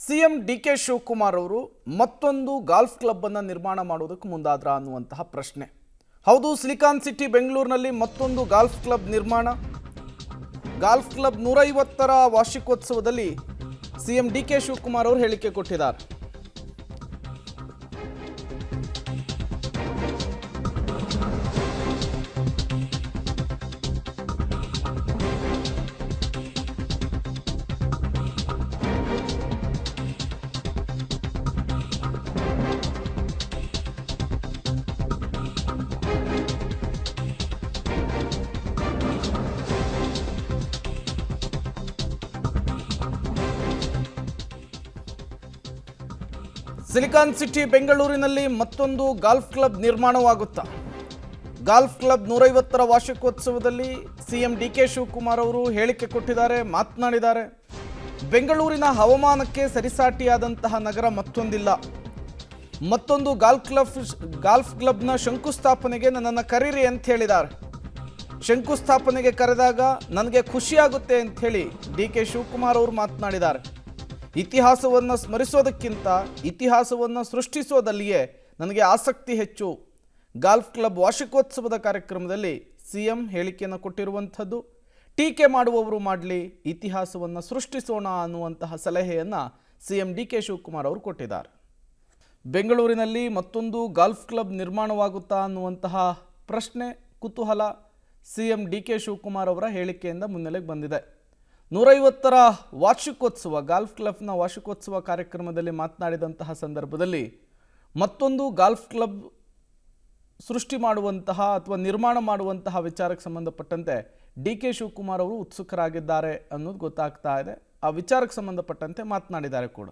CM D K. Shivakumar ಅವರು ಮತ್ತೊಂದು golf club ಅನ್ನು ನಿರ್ಮಾಣ ಮಾಡುವುದಕ್ಕೆ ಮುಂದಾದ್ರ ಅನ್ನುವಂತಹ ಪ್ರಶ್ನೆ. ಹೌದು, ಸಿಲಿಕಾನ್ ಸಿಟಿ ಬೆಂಗಳೂರಿನಲ್ಲಿ ಮತ್ತೊಂದು ಗಾಲ್ಫ್ ಕ್ಲಬ್ ನಿರ್ಮಾಣ. ಗಾಲ್ಫ್ ಕ್ಲಬ್ 150ರ ವಾರ್ಷಿಕೋತ್ಸವದಲ್ಲಿ ಸಿಎಂ ಡಿ.ಕೆ. ಶಿವಕುಮಾರ್ ಅವರು ಹೇಳಿಕೆ ಕೊಟ್ಟಿದ್ದಾರೆ. ಸಿಲಿಕಾನ್ ಸಿಟಿ ಬೆಂಗಳೂರಿನಲ್ಲಿ ಮತ್ತೊಂದು ಗಾಲ್ಫ್ ಕ್ಲಬ್ ನಿರ್ಮಾಣವಾಗುತ್ತಾ? ಗಾಲ್ಫ್ ಕ್ಲಬ್ 150ರ ವಾರ್ಷಿಕೋತ್ಸವದಲ್ಲಿ ಸಿಎಂ ಡಿ.ಕೆ. ಶಿವಕುಮಾರ್ ಅವರು ಹೇಳಿಕೆ ಕೊಟ್ಟಿದ್ದಾರೆ, ಮಾತನಾಡಿದ್ದಾರೆ. ಬೆಂಗಳೂರಿನ ಹವಾಮಾನಕ್ಕೆ ಸರಿಸಾಟಿಯಾದಂತಹ ನಗರ ಮತ್ತೊಂದಿಲ್ಲ. ಮತ್ತೊಂದು ಗಾಲ್ಫ್ ಕ್ಲಬ್ನ ಶಂಕುಸ್ಥಾಪನೆಗೆ ನನ್ನನ್ನು ಕರೀರಿ ಅಂತ ಹೇಳಿದ್ದಾರೆ. ಶಂಕುಸ್ಥಾಪನೆಗೆ ಕರೆದಾಗ ನನಗೆ ಖುಷಿಯಾಗುತ್ತೆ ಅಂತ ಹೇಳಿ ಡಿ.ಕೆ. ಶಿವಕುಮಾರ್ ಅವರು ಮಾತನಾಡಿದ್ದಾರೆ. ಇತಿಹಾಸವನ್ನು ಸ್ಮರಿಸೋದಕ್ಕಿಂತ ಇತಿಹಾಸವನ್ನು ಸೃಷ್ಟಿಸೋದಲ್ಲಿಯೇ ನನಗೆ ಆಸಕ್ತಿ ಹೆಚ್ಚು. ಗಾಲ್ಫ್ ಕ್ಲಬ್ ವಾರ್ಷಿಕೋತ್ಸವದ ಕಾರ್ಯಕ್ರಮದಲ್ಲಿ ಸಿಎಂ ಹೇಳಿಕೆಯನ್ನು ಕೊಟ್ಟಿರುವಂಥದ್ದು. ಟೀಕೆ ಮಾಡುವವರು ಮಾಡಲಿ, ಇತಿಹಾಸವನ್ನು ಸೃಷ್ಟಿಸೋಣ ಅನ್ನುವಂತಹ ಸಲಹೆಯನ್ನು ಸಿಎಂ ಡಿ.ಕೆ. ಶಿವಕುಮಾರ್ ಅವರು ಕೊಟ್ಟಿದ್ದಾರೆ. ಬೆಂಗಳೂರಿನಲ್ಲಿ ಮತ್ತೊಂದು ಗಾಲ್ಫ್ ಕ್ಲಬ್ ನಿರ್ಮಾಣವಾಗುತ್ತಾ ಅನ್ನುವಂತಹ ಪ್ರಶ್ನೆ, ಕುತೂಹಲ ಸಿಎಂ ಡಿ.ಕೆ. ಶಿವಕುಮಾರ್ ಅವರ ಹೇಳಿಕೆಯಿಂದ ಮುನ್ನೆಲೆಗೆ ಬಂದಿದೆ. 150ರ ವಾರ್ಷಿಕೋತ್ಸವ, ಗಾಲ್ಫ್ ಕ್ಲಬ್ನ ವಾರ್ಷಿಕೋತ್ಸವ ಕಾರ್ಯಕ್ರಮದಲ್ಲಿ ಮಾತನಾಡಿದಂತಹ ಸಂದರ್ಭದಲ್ಲಿ ಮತ್ತೊಂದು ಗಾಲ್ಫ್ ಕ್ಲಬ್ ಸೃಷ್ಟಿ ಮಾಡುವಂತಹ ಅಥವಾ ನಿರ್ಮಾಣ ಮಾಡುವಂತಹ ವಿಚಾರಕ್ಕೆ ಸಂಬಂಧಪಟ್ಟಂತೆ ಡಿ.ಕೆ. ಶಿವಕುಮಾರ್ ಅವರು ಉತ್ಸುಕರಾಗಿದ್ದಾರೆ ಅನ್ನೋದು ಗೊತ್ತಾಗ್ತಾ ಇದೆ. ಆ ವಿಚಾರಕ್ಕೆ ಸಂಬಂಧಪಟ್ಟಂತೆ ಮಾತನಾಡಿದ್ದಾರೆ ಕೂಡ.